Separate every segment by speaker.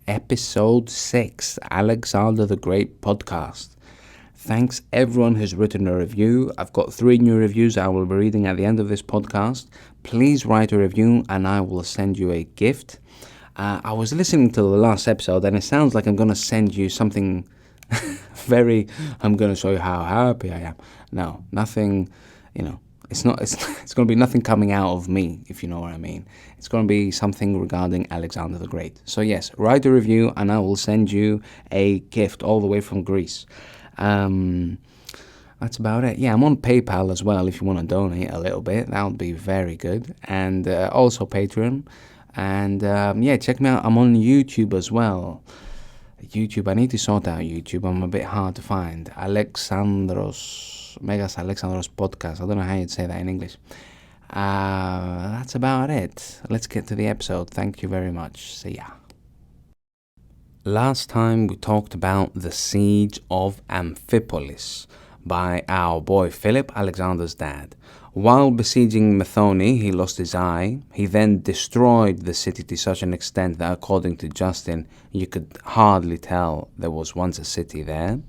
Speaker 1: Episode 6, Alexander the Great podcast. Thanks everyone who's written a review. I've got 3 new reviews I will be reading at the end of this podcast. Please write a review and I will send you a gift. I was listening to the last episode and it sounds like I'm going to send you something I'm going to show you how happy I am. No, nothing, it's going to be nothing coming out of me, if you know what I mean. It's going to be something regarding Alexander the Great. So yes, write a review and I will send you a gift all the way from Greece. That's about it. Yeah, I'm on PayPal as well if you want to donate a little bit. That would be very good. And also Patreon. And check me out. I'm on YouTube as well. YouTube, I need to sort out YouTube. I'm a bit hard to find. Megas Alexandros podcast. I don't know how you'd say that in English. That's about it. Let's get to the episode. Thank you very much. See ya. Last time we talked about the siege of Amphipolis by our boy Phillip, Alexander's dad. While besieging Methone, he lost his eye. He then destroyed the city to such an extent that, according to Justin, you could hardly tell there was once a city there.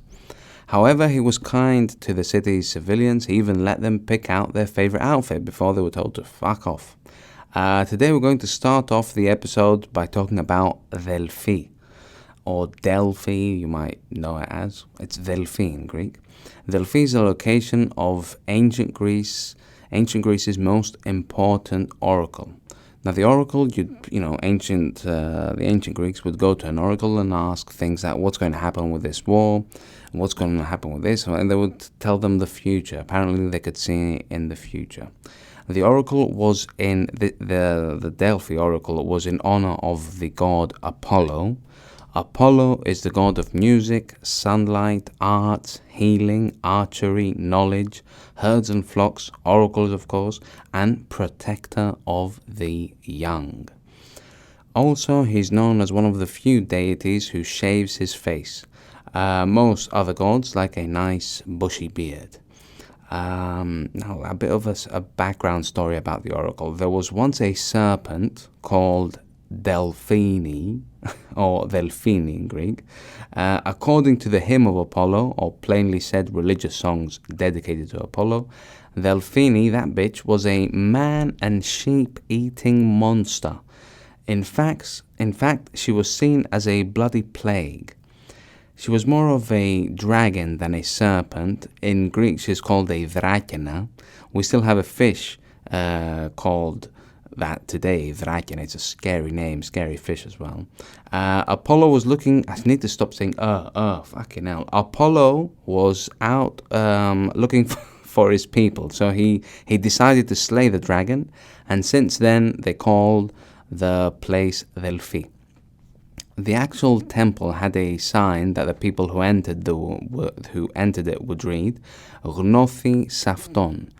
Speaker 1: However, he was kind to the city's civilians. He even let them pick out their favorite outfit before they were told to fuck off. Today we're going to start off the episode by talking about Delphi, or Delphi, you might know it as. It's Delphi in Greek. Delphi is a location of ancient Greece's most important oracle. Now, the oracle, the ancient Greeks would go to an oracle and ask things like what's going to happen with this war, what's going to happen with this, and they would tell them the future. Apparently, they could see in the future. The oracle was in the Delphi oracle was in honor of the god Apollo. Apollo is the god of music, sunlight, arts, healing, archery, knowledge, herds and flocks, oracles of course, and protector of the young. Also, he's known as one of the few deities who shaves his face. Most other gods like a nice bushy beard. Now, a bit of a background story about the oracle. There was once a serpent called Delphini, or Delphini in Greek. According to the hymn of Apollo, or plainly said religious songs dedicated to Apollo, Delphini, that bitch, was a man and sheep eating monster. In fact, she was seen as a bloody plague. She was more of a dragon than a serpent. In Greek, she's called a drakena. We still have a fish called that today, Draken. It's a scary name, scary fish as well. Apollo was looking, I need to stop saying fucking hell. Apollo was out looking for his people, so he decided to slay the dragon, and since then they called the place Delphi. The actual temple had a sign that the people who entered it would read, Gnothi Safton.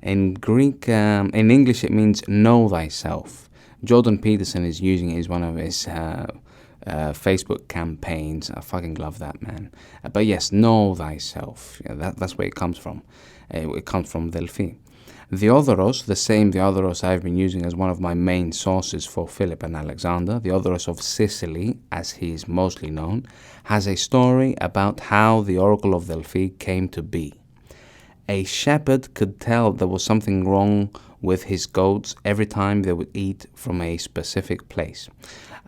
Speaker 1: In Greek, in English, it means know thyself. Jordan Peterson is using it as one of his Facebook campaigns. I fucking love that, man. But yes, know thyself. Yeah, that's where it comes from. It comes from Delphi. Theodoros, the Theodoros I've been using as one of my main sources for Philip and Alexander, Theodoros of Sicily, as he is mostly known, has a story about how the Oracle of Delphi came to be. A shepherd could tell there was something wrong with his goats every time they would eat from a specific place.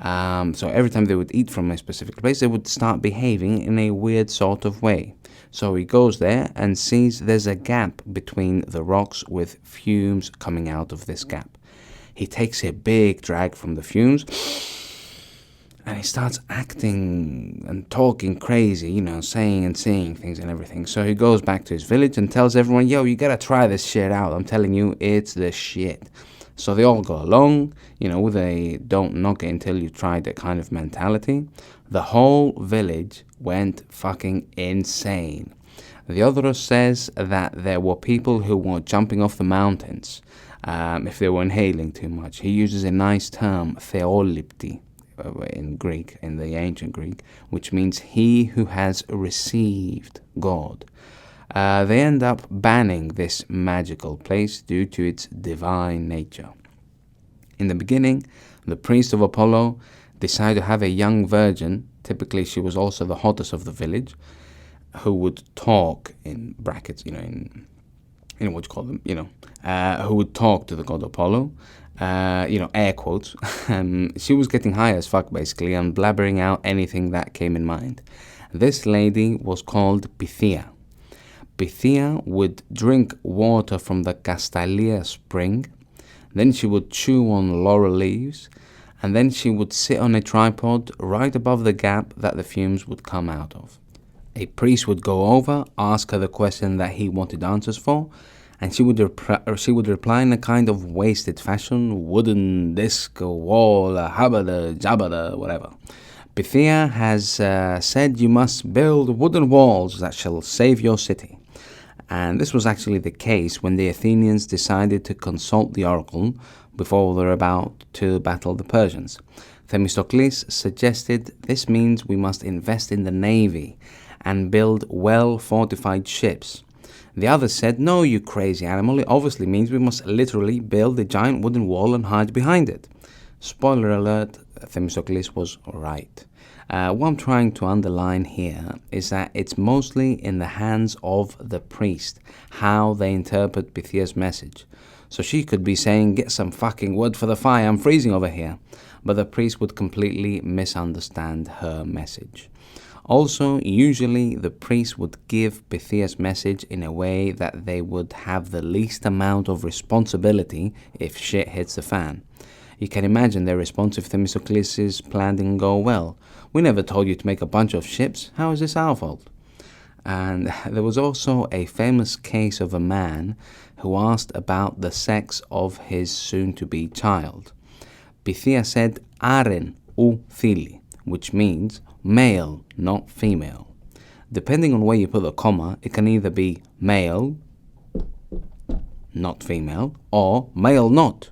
Speaker 1: So every time they would eat from a specific place, they would start behaving in a weird sort of way. So he goes there and sees there's a gap between the rocks with fumes coming out of this gap. He takes a big drag from the fumes and he starts acting and talking crazy, saying and seeing things and everything. So he goes back to his village and tells everyone, yo, you gotta try this shit out. I'm telling you, it's the shit. So they all go along, with a don't knock it until you tried it kind of mentality. The whole village went fucking insane. Theodoros says that there were people who were jumping off the mountains if they were inhaling too much. He uses a nice term, theolipti, in Greek, in the ancient Greek, which means he who has received God. They end up banning this magical place due to its divine nature. In the beginning, the priest of Apollo decide to have a young virgin, typically she was also the hottest of the village, who would talk, in brackets, in what you call them, who would talk to the god Apollo, air quotes. She was getting high as fuck, basically, and blabbering out anything that came in mind. This lady was called Pythia. Pythia would drink water from the Castalia spring, then she would chew on laurel leaves, and then she would sit on a tripod right above the gap that the fumes would come out of. A priest would go over, ask her the question that he wanted answers for, and she would reply in a kind of wasted fashion, wooden disc, wall, habada, jabada, whatever. Pythia has said you must build wooden walls that shall save your city. And this was actually the case when the Athenians decided to consult the oracle before they were about to battle the Persians. Themistocles suggested this means we must invest in the navy and build well-fortified ships. The others said, no, you crazy animal, it obviously means we must literally build a giant wooden wall and hide behind it. Spoiler alert, Themistocles was right. What I'm trying to underline here is that it's mostly in the hands of the priest how they interpret Pythia's message. So she could be saying, get some fucking wood for the fire, I'm freezing over here. But the priest would completely misunderstand her message. Also, usually the priest would give Pythia's message in a way that they would have the least amount of responsibility if shit hits the fan. You can imagine their response if Themistocles' plan didn't go well. We never told you to make a bunch of ships. How is this our fault? And there was also a famous case of a man who asked about the sex of his soon-to-be child. Pythia said aren ou thili, which means male, not female. Depending on where you put the comma, it can either be male, not female, or male not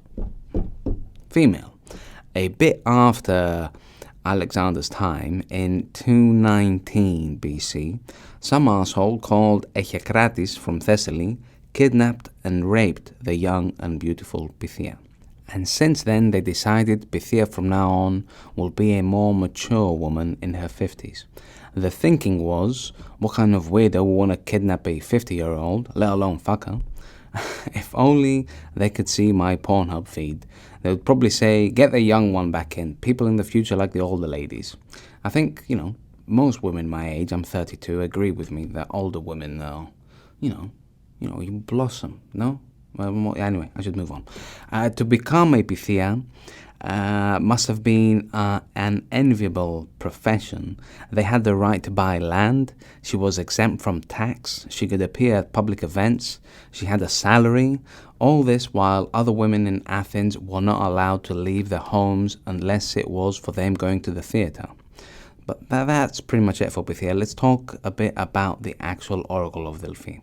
Speaker 1: female. A bit after Alexander's time, in 219 BC, some asshole called Echecrates from Thessaly kidnapped and raped the young and beautiful Pythia. And since then they decided Pythia from now on will be a more mature woman in her 50s. The thinking was, what kind of weirdo would want to kidnap a 50-year-old, let alone fuck her? If only they could see my Pornhub feed, they would probably say, get the young one back in. People in the future like the older ladies. I think, most women my age, I'm 32, agree with me that older women, you blossom, no? Anyway, I should move on. To become a Pythia must have been an enviable profession. They had the right to buy land. She was exempt from tax. She could appear at public events. She had a salary. All this while other women in Athens were not allowed to leave their homes unless it was for them going to the theatre. But that's pretty much it for Pythia. Let's talk a bit about the actual oracle of Delphi.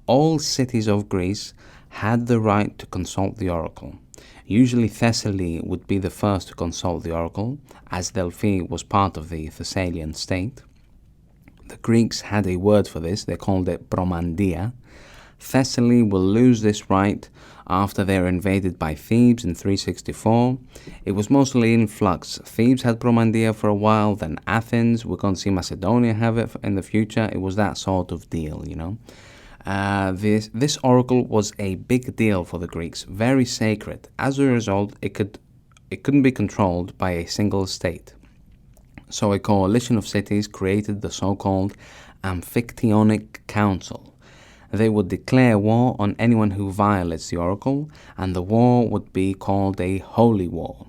Speaker 1: All cities of Greece had the right to consult the oracle. Usually Thessaly would be the first to consult the oracle, as Delphi was part of the Thessalian state. The Greeks had a word for this, they called it promandia. Thessaly will lose this right after they were invaded by Thebes in 364. It was mostly in flux. Thebes had promandia for a while, then Athens, we're going to see Macedonia have it in the future. It was that sort of deal, This oracle was a big deal for the Greeks, very sacred. As a result, it couldn't be controlled by a single state. So a coalition of cities created the so-called Amphictyonic Council. They would declare war on anyone who violates the oracle, and the war would be called a holy war.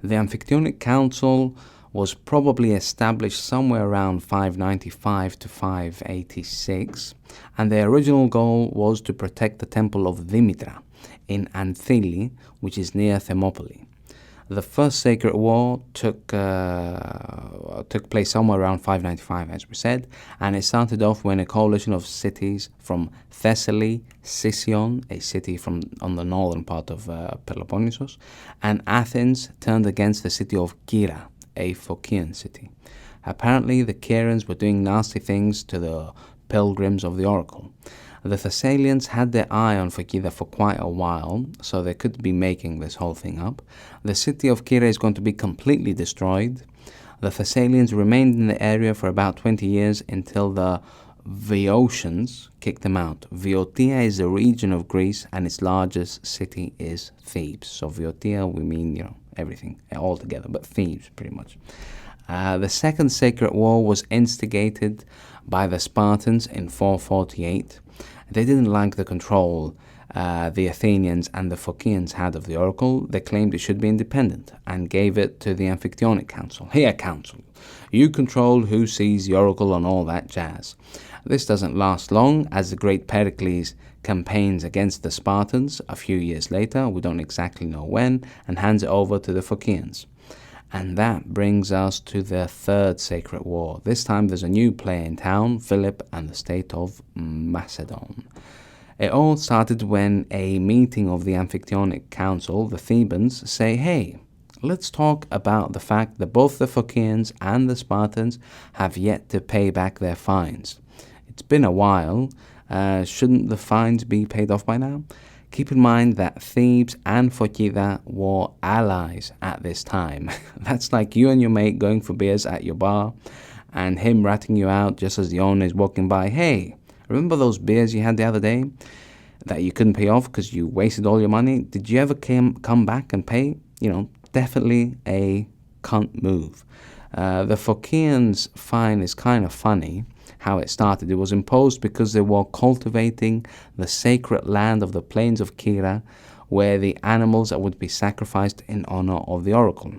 Speaker 1: The Amphictyonic Council was probably established somewhere around 595 to 586, and their original goal was to protect the temple of Dimitra in Anthili, which is near Thermopylae. The first sacred war took place somewhere around 595, as we said, and it started off when a coalition of cities from Thessaly, Sicyon, a city on the northern part of Peloponnesus, and Athens turned against the city of Kyra, a Phocian city. Apparently, the Kyrans were doing nasty things to the pilgrims of the oracle. The Thessalians had their eye on Phocida for quite a while, so they could be making this whole thing up. The city of Kira is going to be completely destroyed. The Thessalians remained in the area for about 20 years until the Boeotians kicked them out. Boeotia is a region of Greece, and its largest city is Thebes. So Boeotia, we mean, everything all together, but Thebes pretty much. The Second Sacred War was instigated by the Spartans in 448. They didn't like the control the Athenians and the Phocians had of the oracle. They claimed it should be independent and gave it to the Amphictyonic Council. Here, Council, you control who sees the oracle and all that jazz. This doesn't last long, as the great Pericles campaigns against the Spartans a few years later, we don't exactly know when, and hands it over to the Phocians. And that brings us to the Third Sacred War. This time there's a new player in town, Phillip and the state of Macedon. It all started when a meeting of the Amphictyonic Council, the Thebans, say, hey, let's talk about the fact that both the Phocians and the Spartans have yet to pay back their fines. It's been a while. Shouldn't the fines be paid off by now? Keep in mind that Thebes and Phocida were allies at this time. That's like you and your mate going for beers at your bar and him ratting you out just as the owner is walking by. Hey, remember those beers you had the other day that you couldn't pay off because you wasted all your money? Did you ever come back and pay? Definitely a cunt move. The Phocians' fine is kind of funny. How it started. It was imposed because they were cultivating the sacred land of the plains of Kira, where the animals that would be sacrificed in honor of the oracle.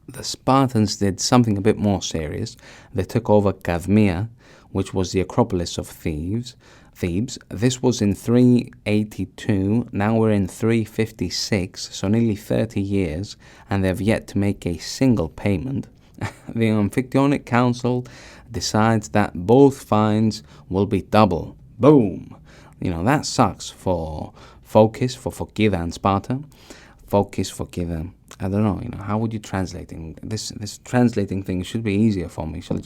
Speaker 1: The Spartans did something a bit more serious. They took over Cadmea, which was the Acropolis of Thebes. This was in 382. Now we're in 356, so nearly 30 years, and they have yet to make a single payment. The Amphictyonic Council decides that both fines will be double. Boom! That sucks for Phocus, for Phocida and Sparta. Phocus, Phocida. I don't know, how would you translate it? This translating thing should be easier for me. I should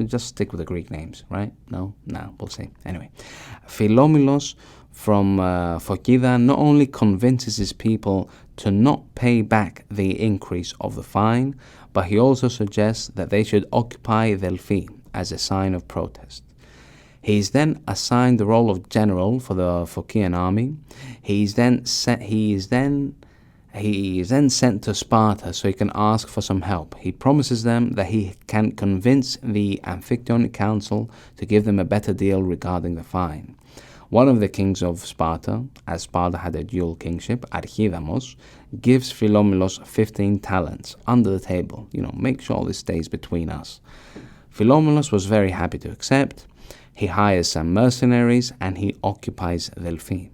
Speaker 1: just stick with the Greek names, right? No, we'll see. Anyway, Philomelos from Phocida not only convinces his people to not pay back the increase of the fine, but he also suggests that they should occupy Delphi as a sign of protest. He is then assigned the role of general for the Phocian army. He is then sent to Sparta so he can ask for some help. He promises them that he can convince the Amphictyonic Council to give them a better deal regarding the fine. One of the kings of Sparta, as Sparta had a dual kingship, Archidamos, gives Philomelos 15 talents under the table. Make sure this stays between us. Philomelos was very happy to accept. He hires some mercenaries and he occupies Delphi.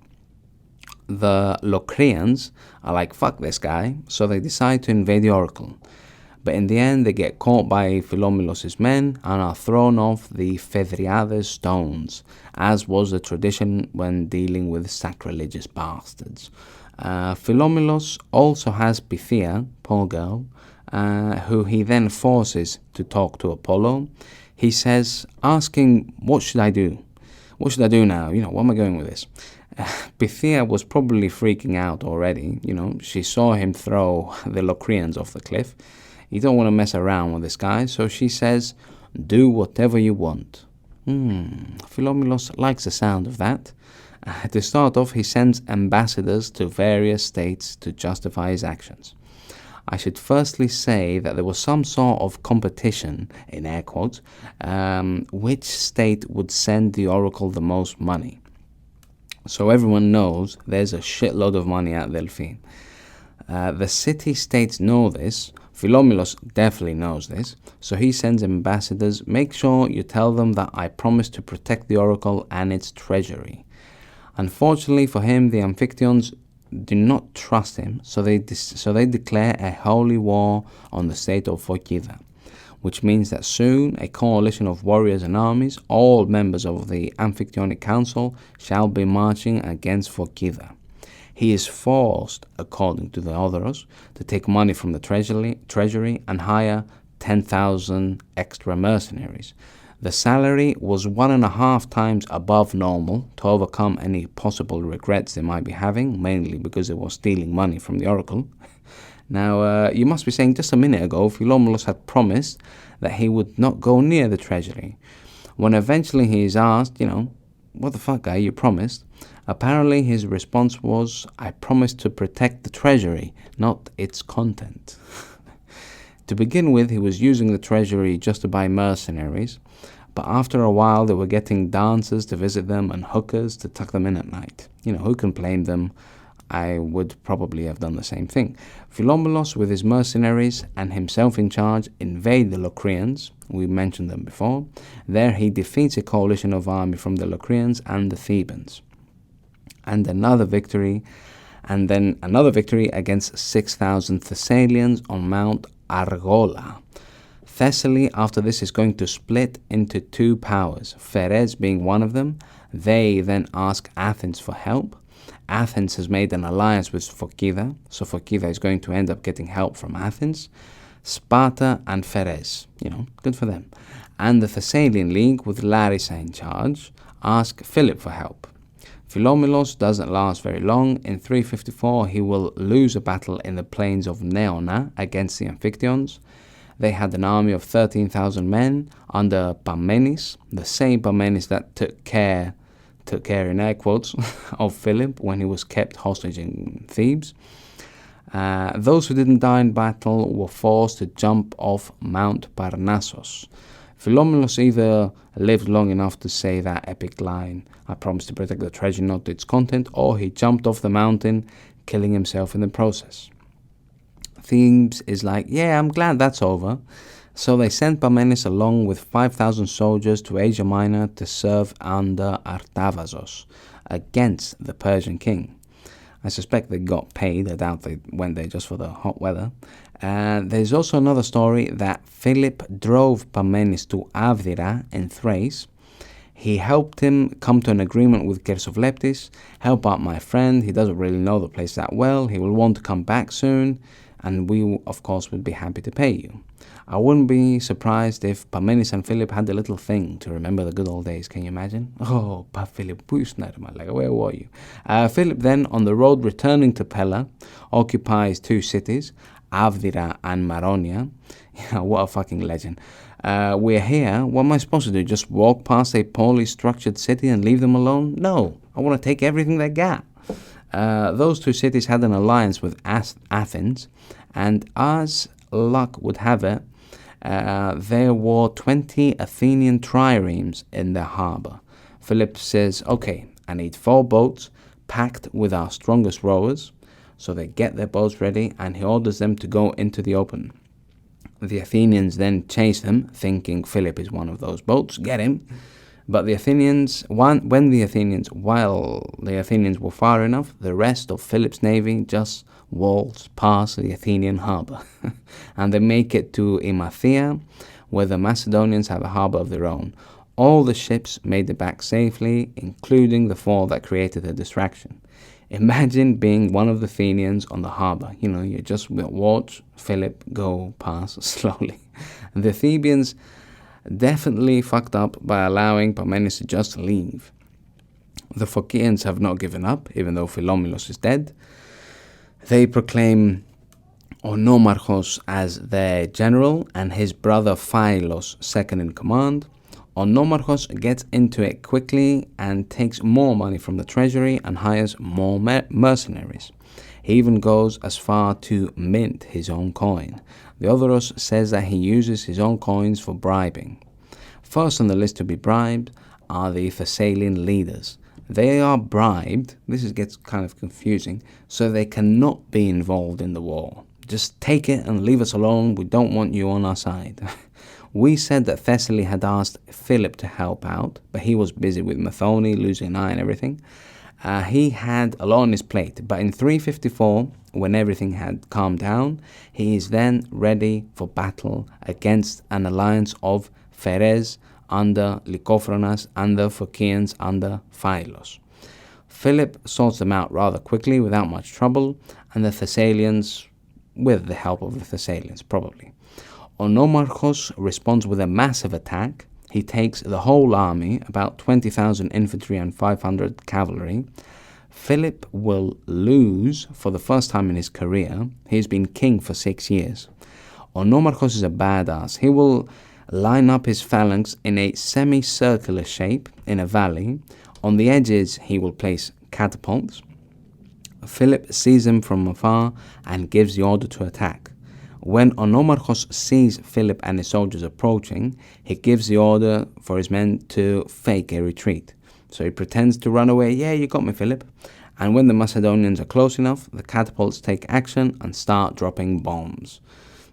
Speaker 1: The Locrians are like, fuck this guy, so they decide to invade the oracle. But in the end, they get caught by Philomelos' men and are thrown off the Phedriades stones, as was the tradition when dealing with sacrilegious bastards. Philomelos also has Pythia, poor girl, who he then forces to talk to Apollo. He says, asking, what should I do? What should I do now? Where am I going with this? Pythia was probably freaking out already. She saw him throw the Locrians off the cliff. You don't want to mess around with this guy, so she says, do whatever you want. Philomelos likes the sound of that. To start off, he sends ambassadors to various states to justify his actions. I should firstly say that there was some sort of competition, in air quotes, which state would send the oracle the most money. So everyone knows there's a shitload of money at Delphi. The city-states know this. Philomelos definitely knows this. So he sends ambassadors. Make sure you tell them that I promise to protect the oracle and its treasury. Unfortunately for him, the Amphictyons do not trust him, so they declare a holy war on the state of Phocida, which means that soon a coalition of warriors and armies, all members of the Amphictyonic Council, shall be marching against Phocida. He is forced, according to the Otheros, to take money from the treasury and hire 10,000 extra mercenaries. The salary was 1.5 times above normal to overcome any possible regrets they might be having, mainly because they were stealing money from the oracle. Now, you must be saying just a minute ago, Philommelos had promised that he would not go near the treasury. When eventually he is asked, what the fuck, guy, you promised? Apparently his response was, I promised to protect the treasury, not its content. To begin with, he was using the treasury just to buy mercenaries, but after a while they were getting dancers to visit them and hookers to tuck them in at night. Who can blame them? I would probably have done the same thing. Philommelos, with his mercenaries and himself in charge, invade the Locrians. We mentioned them before. There he defeats a coalition of army from the Locrians and the Thebans. And then another victory against 6,000 Thessalians on Mount Argola. Thessaly, after this, is going to split into two powers, Pheres being one of them. They then ask Athens for help. Athens has made an alliance with Phokida, so Phokida is going to end up getting help from Athens. Sparta and Pheres, good for them. And the Thessalian League, with Larissa in charge, ask Phillip for help. Philommelos doesn't last very long. In 354, he will lose a battle in the plains of Neona against the Amphictyons. They had an army of 13,000 men under Pamenis, the same Pamenis that took care in air quotes of Philip when he was kept hostage in Thebes. Those who didn't die in battle were forced to jump off Mount Parnassos. Philommelos either lived long enough to say that epic line, I promise to protect the treasure, not its content, or he jumped off the mountain, killing himself in the process. Thebes is like, yeah, I'm glad that's over. So they sent Pamenis along with 5,000 soldiers to Asia Minor to serve under Artavazos against the Persian king. I suspect they got paid. I doubt they went there just for the hot weather. There's also another story that Philip drove Pamenis to Avdira in Thrace. He helped him come to an agreement with Chersophleptis. Help out my friend. He doesn't really know the place that well. He will want to come back soon. And we, of course, would be happy to pay you. I wouldn't be surprised if Pamenis and Philip had a little thing to remember the good old days. Can you imagine? Oh, Philip, where were you? Philip then, on the road returning to Pella, occupies two cities, Avdira and Maronia. What a fucking legend. We're here. What am I supposed to do? Just walk past a poorly structured city and leave them alone? No, I want to take everything they got. Those two cities had an alliance with Athens, and as luck would have it, there were 20 Athenian triremes in the harbour. Philip says, okay, I need 4 boats packed with our strongest rowers. So they get their boats ready and he orders them to go into the open. The Athenians then chase them, thinking Philip is one of those boats, get him. But the Athenians, while the Athenians were far enough, the rest of Philip's navy just waltz past the Athenian harbour. And they make it to Imathia, where the Macedonians have a harbour of their own. All the ships made it back safely, including the 4 that created the distraction. Imagine being one of the Athenians on the harbour. You just watch Philip go past slowly. The Thebans definitely fucked up by allowing Pamenis to just leave. The Phocians have not given up, even though Philommelos is dead. They proclaim Onomarchos as their general and his brother Phylos second in command. Onomarchos gets into it quickly and takes more money from the treasury and hires more mercenaries. He even goes as far to mint his own coin. Theodoros says that he uses his own coins for bribing. First on the list to be bribed are the Thessalian leaders. They are bribed, gets kind of confusing, so they cannot be involved in the war. Just take it and leave us alone, we don't want you on our side. We said that Thessaly had asked Philip to help out, but he was busy with Methone, losing an eye and everything. He had a lot on his plate, but in 354, when everything had calmed down, he is then ready for battle against an alliance of Pheres under Lycophronas and the Phocians under Phylos. Philip sorts them out rather quickly without much trouble, and the Thessalians, with the help of the Thessalians probably. Onomarchos responds with a massive attack. he takes the whole army, about 20,000 infantry and 500 cavalry. Philip will lose for the first time in his career. He's been king for 6 years. Onomarchos is a badass. He will line up his phalanx in a semicircular shape in a valley. On the edges, he will place catapults. Philip sees him from afar and gives the order to attack. When Onomarchos sees Philip and his soldiers approaching, he gives the order for his men to fake a retreat. So he pretends to run away. Yeah, you got me, Philip. And when the Macedonians are close enough, the catapults take action and start dropping bombs.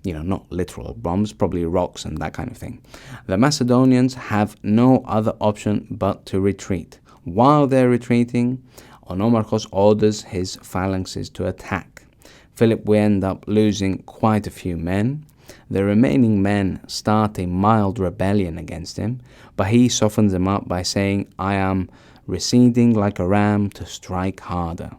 Speaker 1: Not literal bombs, probably rocks and that kind of thing. The Macedonians have no other option but to retreat. While they're retreating, Onomarchos orders his phalanxes to attack. Philip will end up losing quite a few men. The remaining men start a mild rebellion against him, but he softens them up by saying, "I am receding like a ram to strike harder."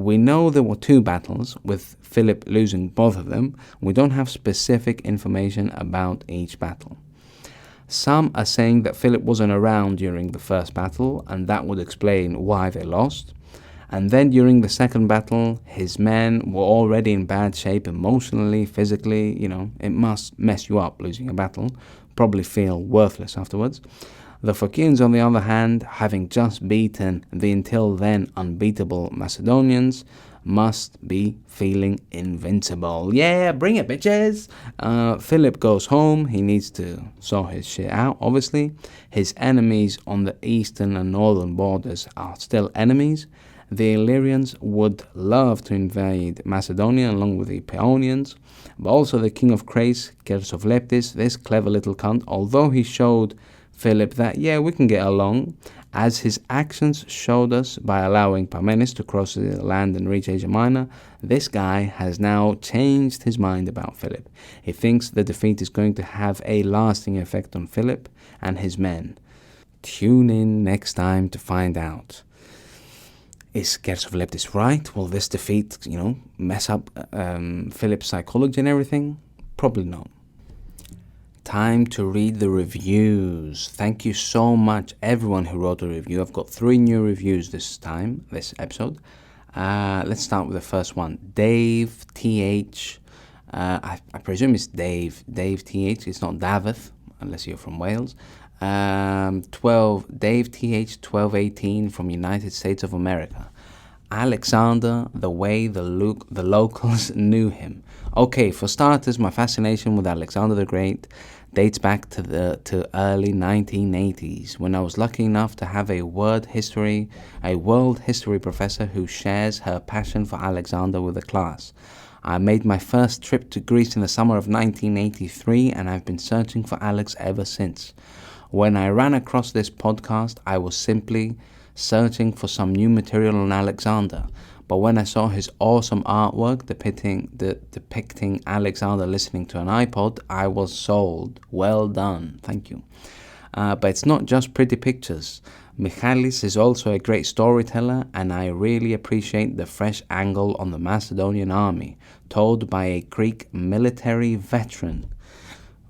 Speaker 1: We know there were 2 battles, with Philip losing both of them. We don't have specific information about each battle. Some are saying that Philip wasn't around during the first battle, and that would explain why they lost. And then during the second battle, his men were already in bad shape emotionally, physically. It must mess you up losing a battle. Probably feel worthless afterwards. The Phocians, on the other hand, having just beaten the until then unbeatable Macedonians, must be feeling invincible. Yeah, bring it, bitches! Philip goes home. He needs to sort his shit out, obviously. His enemies on the eastern and northern borders are still enemies. The Illyrians would love to invade Macedonia along with the Paeonians, but also the king of Thrace, Chersophleptis, this clever little cunt, although he showed Philip that, yeah, we can get along, as his actions showed us by allowing Parmenis to cross the land and reach Asia Minor, this guy has now changed his mind about Philip. He thinks the defeat is going to have a lasting effect on Philip and his men. Tune in next time to find out. Is Chersophleptis right? Will this defeat, mess up Philip's psychology and everything? Probably not. Time to read the reviews. Thank you so much, everyone who wrote a review. I've got 3 new reviews this episode. Let's start with the first one. Dave TH. I presume it's Dave TH. It's not Davith, unless you're from Wales. Dave TH 1218 from United States of America. Alexander, the way the locals knew him. Okay, for starters, my fascination with Alexander the Great dates back to early 1980s, when I was lucky enough to have a world history professor who shares her passion for Alexander with the class. I made my first trip to Greece in the summer of 1983, and I've been searching for Alex ever since. When I ran across this podcast, I was simply searching for some new material on Alexander. But when I saw his awesome artwork depicting Alexander listening to an iPod, I was sold. Well done. Thank you. But it's not just pretty pictures. Michalis is also a great storyteller, and I really appreciate the fresh angle on the Macedonian army, told by a Greek military veteran.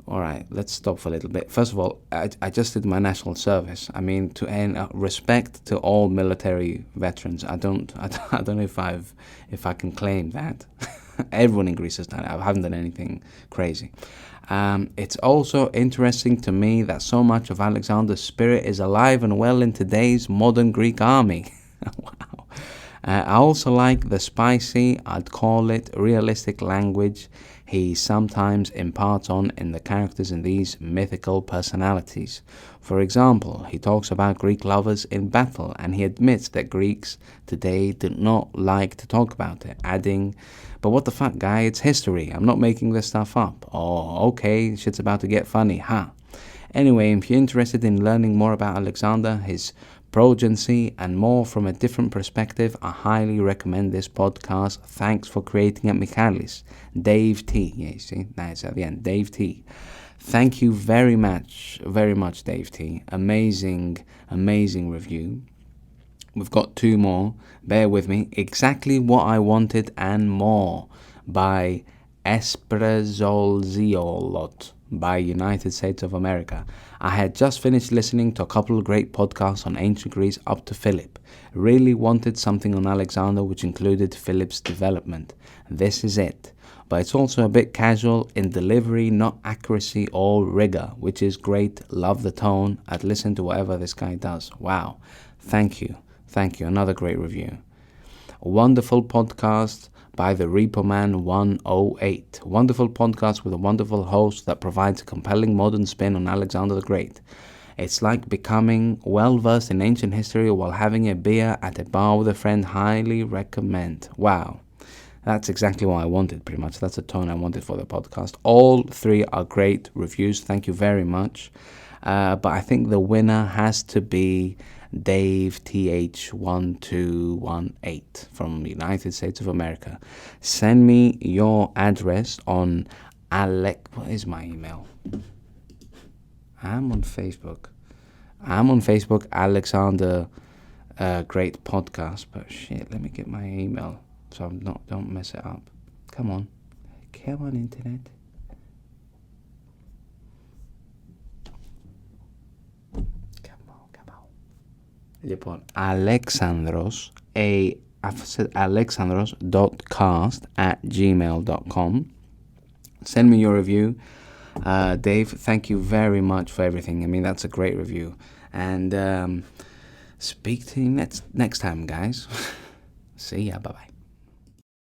Speaker 1: Alright, let's stop for a little bit. First of all, I just did my national service. I mean, to end respect to all military veterans. I don't know if I can claim that. Everyone in Greece has done it. I haven't done anything crazy. It's also interesting to me that so much of Alexander's spirit is alive and well in today's modern Greek army. Wow. I also like the spicy, I'd call it realistic language he sometimes imparts on in the characters in these mythical personalities. For example, he talks about Greek lovers in battle, and he admits that Greeks today do not like to talk about it, adding, "But what the fuck, guy, it's history. I'm not making this stuff up." Oh, okay, shit's about to get funny, huh? Anyway, if you're interested in learning more about Alexander, his progeny, and more from a different perspective, I highly recommend this podcast. Thanks for creating it, Michalis. Dave T. Yeah, you see? Nice at the end. Dave T. Thank you very much, Dave T. Amazing review. We've got 2 more. Bear with me. Exactly What I Wanted and More by Esprezolziolot. by United States of America. I had just finished listening to a couple of great podcasts on ancient Greece up to Phillip. Really wanted something on Alexander which included Philip's development. This is it. But it's also a bit casual in delivery, not accuracy or rigor, which is great. Love the tone. I'd listen to whatever this guy does. Wow. Thank you. Thank you. Another great review. A wonderful podcast by the Repo Man 108. Wonderful podcast with a wonderful host that provides a compelling modern spin on Alexander the Great. It's like becoming well versed in ancient history while having a beer at a bar with a friend. Highly recommend. Wow. That's exactly what I wanted, pretty much. That's the tone I wanted for the podcast. All three are great reviews. Thank you very much. But I think the winner has to be Dave TH1218 from the United States of America. Send me your address on what is my email? I'm on Facebook, Alexander Great Podcast. But shit, let me get my email so don't mess it up. Come on, internet. Λοιπόν, Alexandros, alexandros.cast@gmail.com. Send me your review. Dave, thank you very much for everything. I mean, that's a great review. And speak to you next time, guys. See ya. Bye-bye.